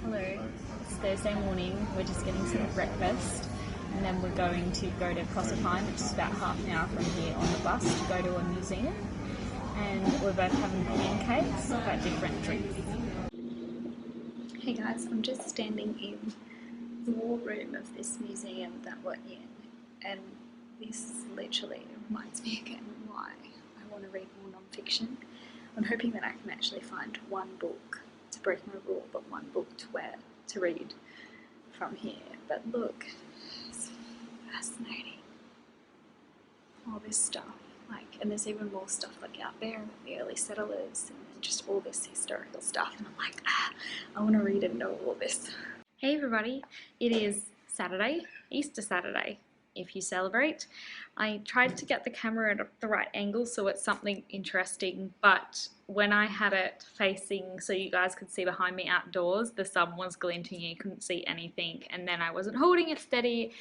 Hello, it's Thursday morning. We're just getting some breakfast and then we're going to go to Proserpine, which is about half an hour from here on the bus to go to a museum. And we're both having pancakes but different drinks. Hey guys, I'm just standing in the war room of this museum that we're in, and this literally reminds me again why I want to read more non-fiction. I'm hoping that I can actually find one book to break my rule, but one book to read from here. But look, it's fascinating. All this stuff, and there's even more stuff out there, the early settlers, and just all this historical stuff. And I'm like, I want to read and know all this. Hey everybody, it is Saturday, Easter Saturday, if you celebrate. I tried to get the camera at the right angle so it's something interesting, but when I had it facing so you guys could see behind me outdoors, the sun was glinting, you couldn't see anything, and then I wasn't holding it steady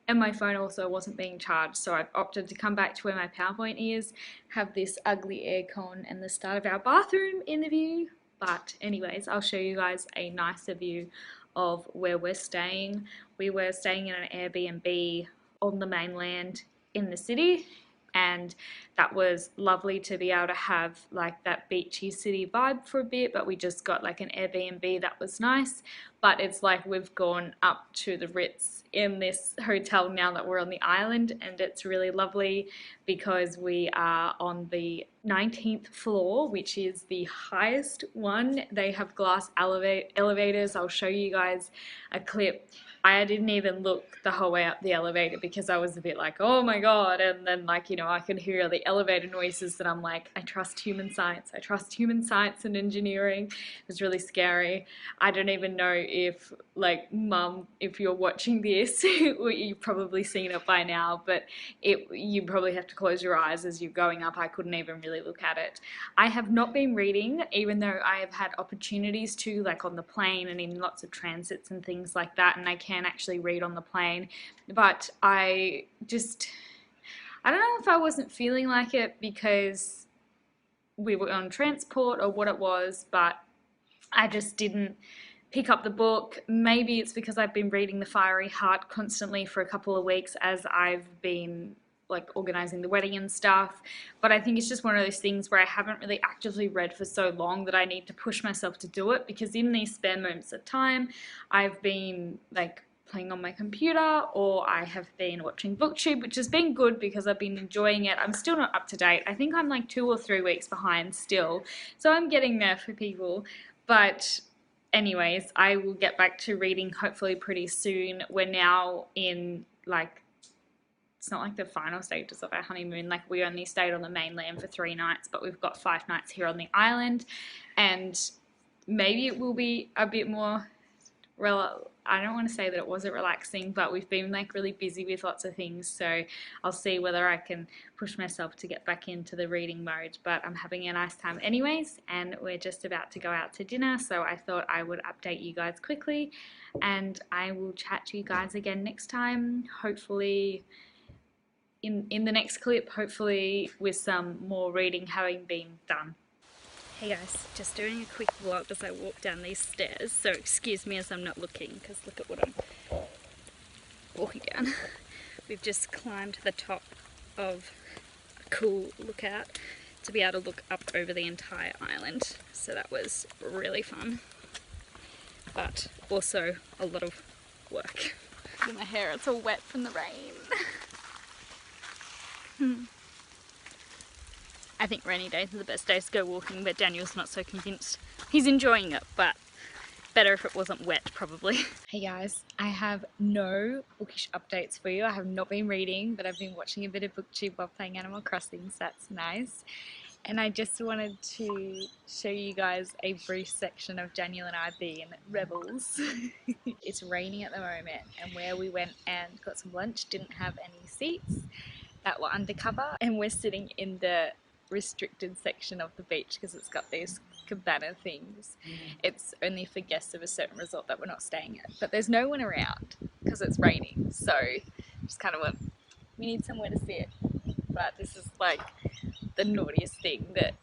and my phone also wasn't being charged, so I've opted to come back to where my PowerPoint is, have this ugly aircon and the start of our bathroom in the view. But anyways, I'll show you guys a nicer view of where we're staying. We were staying in an Airbnb on the mainland in the city, and that was lovely to be able to have that beachy city vibe for a bit, but we just got an Airbnb that was nice. But it's we've gone up to the Ritz in this hotel now that we're on the island, and it's really lovely because we are on the 19th floor, which is the highest one. They have glass elevators. I'll show you guys a clip. I didn't even look the whole way up the elevator because I was a bit oh my god, and then I could hear the elevator noises, and I'm like, I trust human science. I trust human science and engineering. It was really scary. I don't even know if Mum, if you're watching this, you've probably seen it by now, but you probably have to close your eyes as you're going up. I couldn't even really look at it. I have not been reading, even though I have had opportunities to, on the plane and in lots of transits and things like that, and I can actually read on the plane, but I don't know if I wasn't feeling like it because we were on transport or what it was, but I just didn't pick up the book. Maybe it's because I've been reading The Fiery Heart constantly for a couple of weeks as I've been organizing the wedding and stuff, but I think it's just one of those things where I haven't really actively read for so long that I need to push myself to do it, because in these spare moments of time I've been playing on my computer, or I have been watching BookTube, which has been good because I've been enjoying it. I'm still not up to date. I think I'm 2 or 3 weeks behind still, so I'm getting there for people. But anyways, I will get back to reading hopefully pretty soon. We're now in it's not the final stages of our honeymoon. We only stayed on the mainland for 3 nights, but we've got 5 nights here on the island, and maybe it will be a bit more I don't want to say that it wasn't relaxing, but we've been really busy with lots of things, so I'll see whether I can push myself to get back into the reading mode. But I'm having a nice time anyways, and we're just about to go out to dinner, so I thought I would update you guys quickly, and I will chat to you guys again next time, hopefully in the next clip, hopefully with some more reading having been done. Hey guys, just doing a quick vlog as I walk down these stairs, so excuse me as I'm not looking, because look at what I'm walking down. We've just climbed the top of a cool lookout to be able to look up over the entire island, so that was really fun, but also a lot of work. Look at my hair, it's all wet from the rain. I think rainy days are the best days to go walking, but Daniel's not so convinced. He's enjoying it, but Better if it wasn't wet, probably. Hey guys, I have no bookish updates for you. I have not been reading, but I've been watching a bit of booktube while playing Animal Crossing, so that's nice. And I just wanted to show you guys a brief section of Daniel and I being rebels. It's raining at the moment, and where we went and got some lunch didn't have any seats that were undercover, and we're sitting in the restricted section of the beach because it's got these cabana things. It's only for guests of a certain resort that we're not staying at, but there's no one around because it's raining, so just kind of went, we need somewhere to sit. But this is like the naughtiest thing that,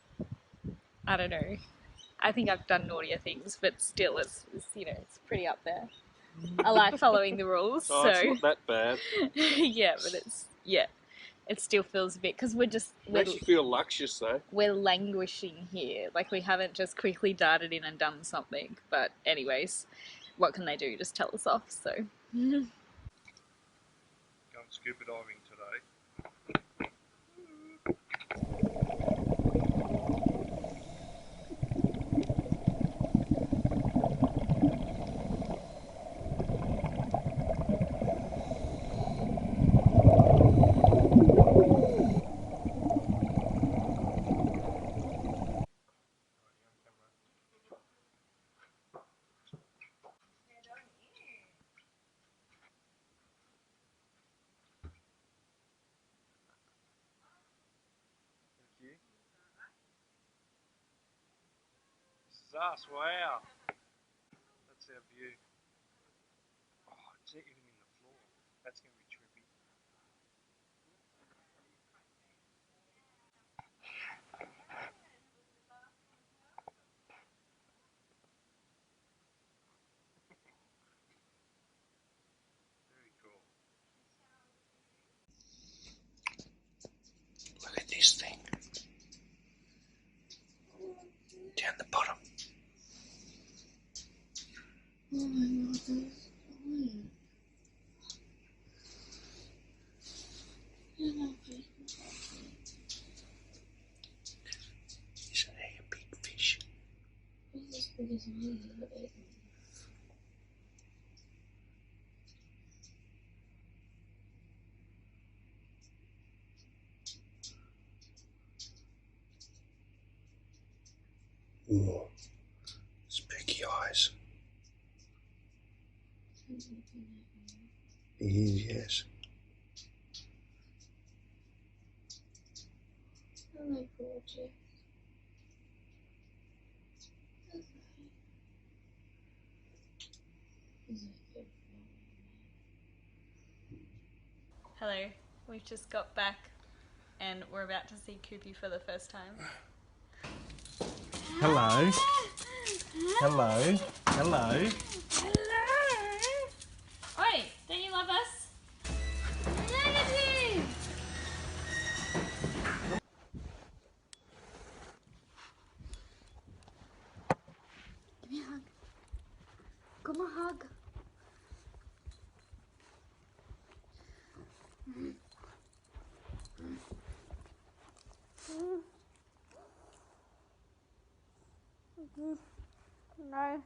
I don't know, I think I've done naughtier things, but still it's you know, it's pretty up there. I like following the rules. Oh, so it's not that bad. yeah, but it's, yeah, it still feels a bit, because we're just, Makes you feel luxurious though. we're languishing here, like we haven't just quickly darted in and done something. But anyways, what can they do, just tell us off. So Going scuba diving today. Us, wow. That's our view. Oh, it's even in the floor. That's going to be trippy. Very cool. Look at this thing. Down the bottom. Oh my god, that's fine. Isn't he a big fish? It's as big as me, but it... Ooh, spooky eyes. He is, yes. Hello, gorgeous. hello, we've just got back and we're about to see Koopy for the first time. Hello. Hello. Hello. Hello! Oi, don't you love us? I love you! Give me a hug. Give me a hug. No.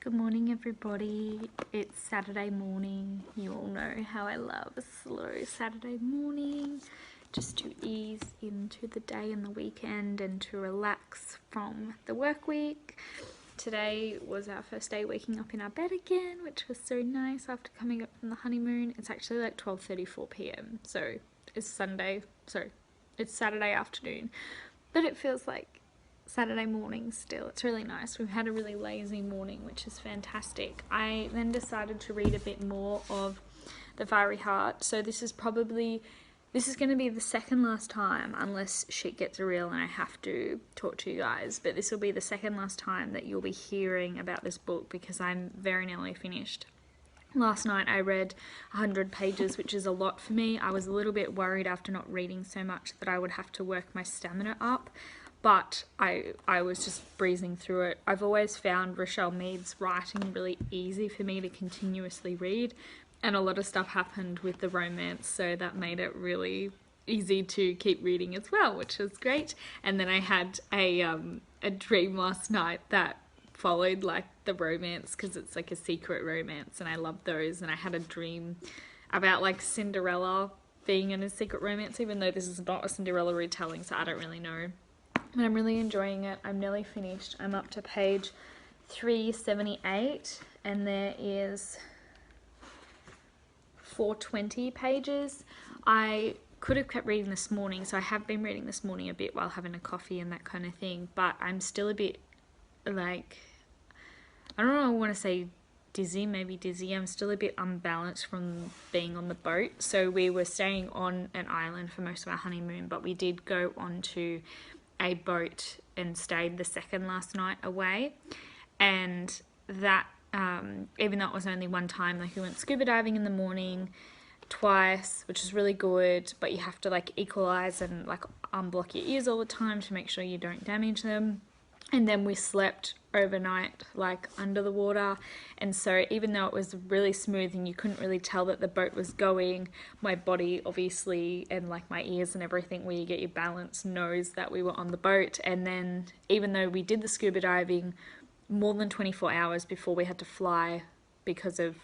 Good morning, everybody. It's Saturday morning. You all know how I love a slow Saturday morning, just to ease into the day and the weekend and to relax from the work week. Today was our first day waking up in our bed again, which was so nice after coming up from the honeymoon. It's actually like 12:34 p.m. so it's it's Saturday afternoon, but it feels like Saturday morning still. It's really nice. We've had a really lazy morning, which is fantastic. I then decided to read a bit more of The Fiery Heart. So this is going to be the second last time, unless shit gets real and I have to talk to you guys, but this will be the second last time that you'll be hearing about this book, because I'm very nearly finished. Last night I read 100 pages, which is a lot for me. I was a little bit worried after not reading so much that I would have to work my stamina up, but I was just breezing through it. I've always found Richelle Mead's writing really easy for me to continuously read, and a lot of stuff happened with the romance, so that made it really easy to keep reading as well, which was great. And then I had a a dream last night that followed like the romance, because it's like a secret romance and I love those, and I had a dream about like Cinderella being in a secret romance, even though this is not a Cinderella retelling, so I don't really know. But I'm really enjoying it. I'm nearly finished. I'm up to page 378 and there is 420 pages. I could have kept reading this morning, so I have been reading this morning a bit while having a coffee and that kind of thing, but I'm still a bit like, I don't know, I want to say dizzy, maybe dizzy. I'm still a bit unbalanced from being on the boat. So we were staying on an island for most of our honeymoon, but we did go onto a boat and stayed the second last night away, and that even though it was only one time, like we went scuba diving in the morning twice, which is really good, but you have to like equalize and like unblock your ears all the time to make sure you don't damage them. And then we slept overnight like under the water, and so even though it was really smooth and you couldn't really tell that the boat was going, my body obviously, and like my ears and everything where you get your balance, knows that we were on the boat. And then even though we did the scuba diving more than 24 hours before we had to fly, because of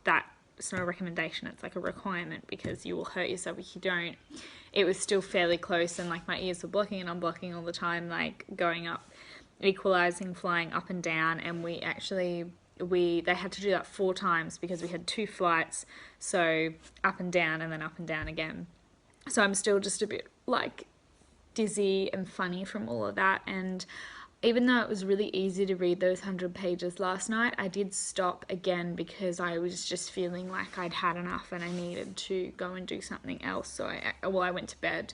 that, it's not a recommendation, it's like a requirement because you will hurt yourself if you don't, it was still fairly close, and like my ears were blocking and unblocking all the time, like going up, equalizing, flying up and down. And we actually, they had to do that 4 times because we had 2 flights, so up and down and then up and down again. So I'm still just a bit like dizzy and funny from all of that. And even though it was really easy to read those 100 pages last night, I did stop again because I was just feeling like I'd had enough and I needed to go and do something else. So I went to bed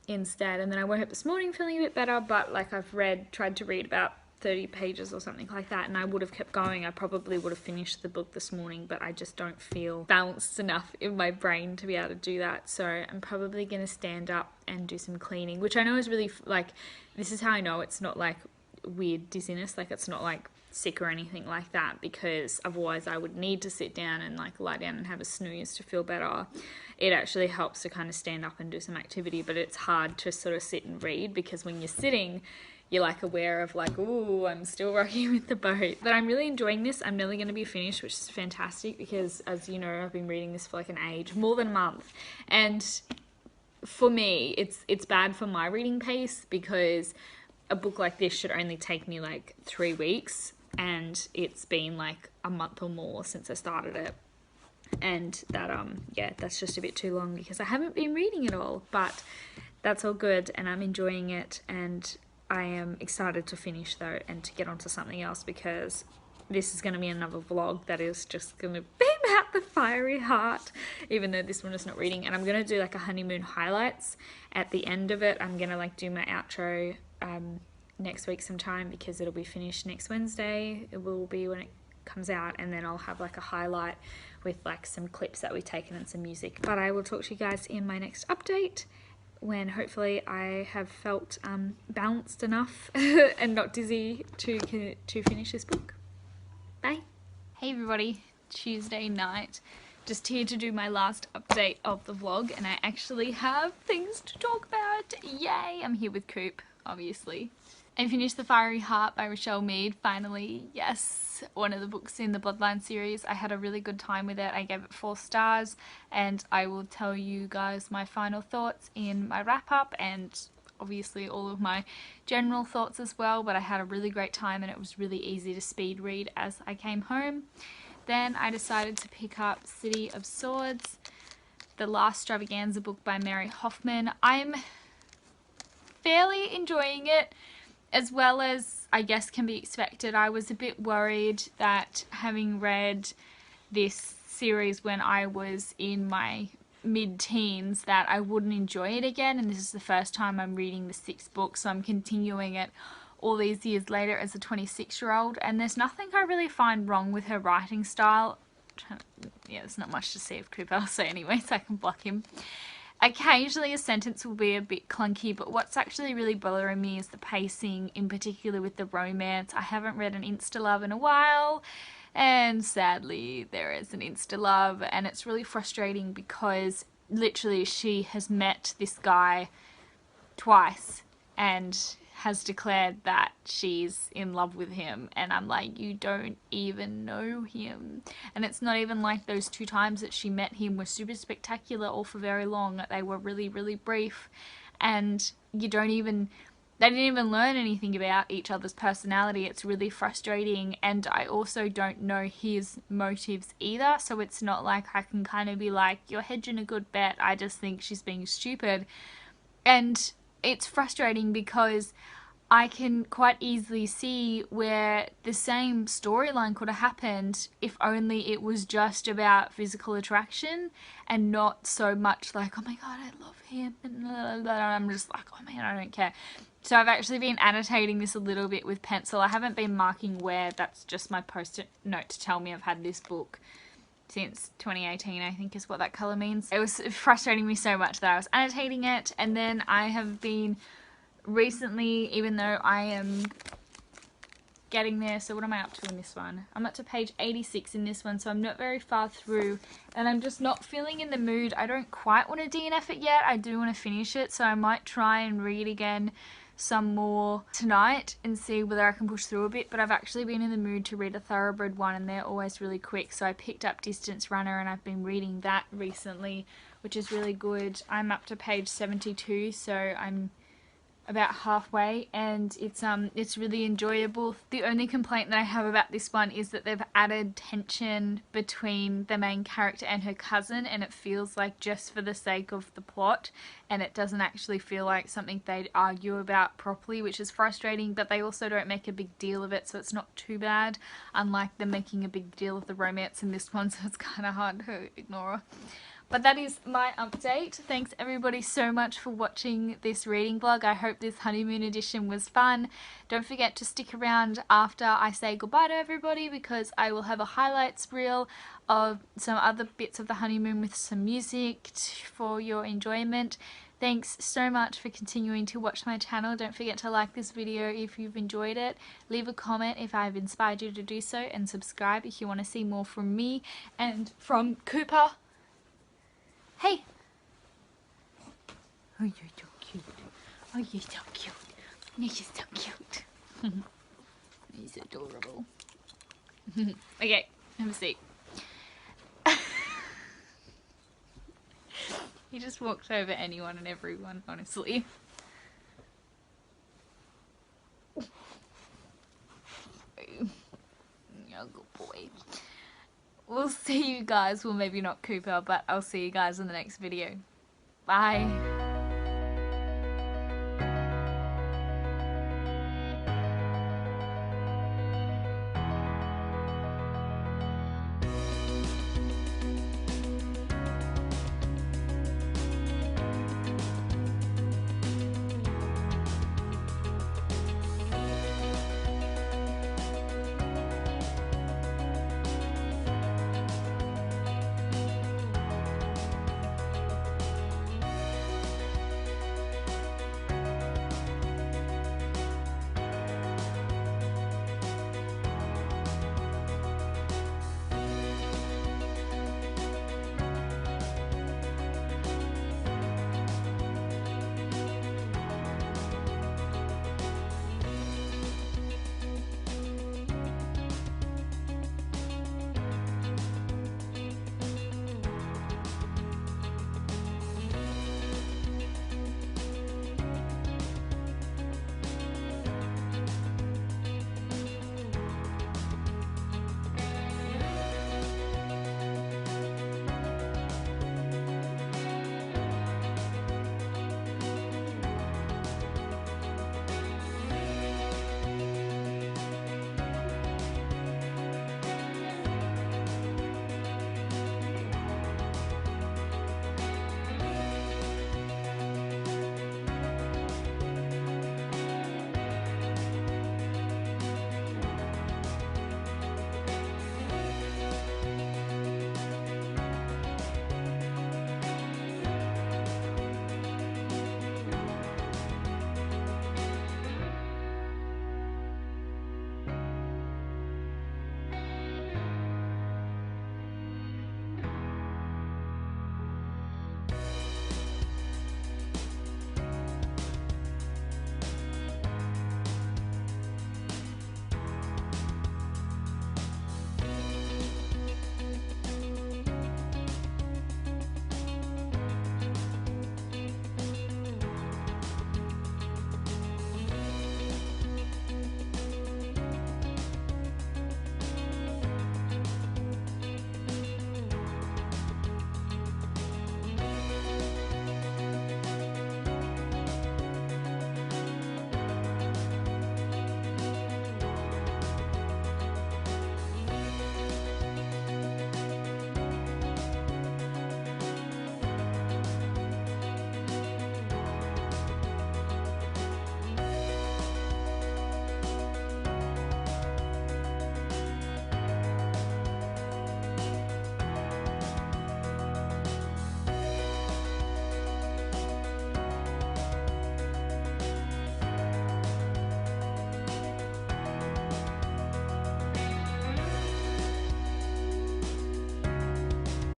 instead, and then I woke up this morning feeling a bit better, but like I've tried to read about 30 pages or something like that, and I would have kept going. I probably would have finished the book this morning, but I just don't feel balanced enough in my brain to be able to do that. So I'm probably going to stand up and do some cleaning, which I know is really like, this is how I know it's not like weird dizziness, like it's not like sick or anything like that, because otherwise I would need to sit down and like lie down and have a snooze to feel better. It actually helps to kind of stand up and do some activity, but it's hard to sort of sit and read because when you're sitting, you're like aware of like, ooh, I'm still rocking with the boat. But I'm really enjoying this. I'm nearly going to be finished, which is fantastic because, as you know, I've been reading this for like an age, more than a month. And for me, it's bad for my reading pace because a book like this should only take me like 3 weeks, and it's been like a month or more since I started it. And that, yeah, that's just a bit too long because I haven't been reading it all, but that's all good and I'm enjoying it. And I am excited to finish though and to get onto something else, because this is going to be another vlog that is just going to be about the fiery heart, even though this one is not reading. And I'm going to do like a honeymoon highlights at the end of it. I'm going to like do my outro next week sometime because it'll be finished next Wednesday. It will be when it comes out, and then I'll have like a highlight with like some clips that we've taken and some music. But I will talk to you guys in my next update, when hopefully I have felt balanced enough and not dizzy to finish this book. Bye. Hey everybody, Tuesday night. Just here to do my last update of the vlog, and I actually have things to talk about. Yay! I'm here with Coop, obviously. I finished The Fiery Heart by Richelle Mead, finally. Yes, one of the books in the Bloodlines series. I had a really good time with it. I gave it 4 stars, and I will tell you guys my final thoughts in my wrap-up, and obviously all of my general thoughts as well. But I had a really great time, and it was really easy to speed read as I came home. Then I decided to pick up City of Swords, the last Stravaganza book by Mary Hoffman. I'm fairly enjoying it, as well as I guess can be expected. I was a bit worried that, having read this series when I was in my mid-teens, that I wouldn't enjoy it again, and this is the first time I'm reading the 6th book, so I'm continuing it all these years later as a 26-year-old, and there's nothing I really find wrong with her writing style. Yeah, there's not much to see of Cooper, I'll say anyway, so I can block him. Occasionally a sentence will be a bit clunky, but what's actually really bothering me is the pacing, in particular with the romance. I haven't read an insta-love in a while, and sadly there is an insta-love, and it's really frustrating because literally she has met this guy twice and has declared that she's in love with him, and I'm like, you don't even know him. And it's not even like those 2 times that she met him were super spectacular or for very long. They were really, really brief, and they didn't even learn anything about each other's personality. It's really frustrating, and I also don't know his motives either, so it's not like I can kind of be like, you're hedging a good bet. I just think she's being stupid. And it's frustrating because I can quite easily see where the same storyline could have happened if only it was just about physical attraction and not so much like, oh my god, I love him, and I'm just like, oh man, I don't care. So I've actually been annotating this a little bit with pencil. I haven't been marking where. That's just my post-it note to tell me I've had this book since 2018, I think is what that colour means. It was frustrating me so much that I was annotating it, and then I have been recently, even though I am getting there, so what am I up to in this one? I'm up to page 86 in this one, so I'm not very far through, and I'm just not feeling in the mood. I don't quite want to DNF it yet. I do want to finish it, so I might try and read again some more tonight and see whether I can push through a bit, but I've actually been in the mood to read a Thoroughbred one, and they're always really quick, so I picked up Distance Runner and I've been reading that recently, which is really good. I'm up to page 72, so I'm about halfway, and it's really enjoyable. The only complaint that I have about this one is that they've added tension between the main character and her cousin, and it feels like just for the sake of the plot, and it doesn't actually feel like something they'd argue about properly, which is frustrating. But they also don't make a big deal of it, so it's not too bad, unlike them making a big deal of the romance in this one, so it's kind of hard to ignore. But that is my update. Thanks everybody so much for watching this reading vlog. I hope this honeymoon edition was fun. Don't forget to stick around after I say goodbye to everybody, because I will have a highlights reel of some other bits of the honeymoon with some music for your enjoyment. Thanks so much for continuing to watch my channel. Don't forget to like this video if you've enjoyed it. Leave a comment if I've inspired you to do so, and subscribe if you want to see more from me and from Cooper. Hey! Oh, you're so cute. Oh, you're so cute. You're just so cute. He's adorable. Okay, have a seat. He just walked over anyone and everyone, honestly. You're a good boy. We'll see you guys, well maybe not Cooper, but I'll see you guys in the next video. Bye.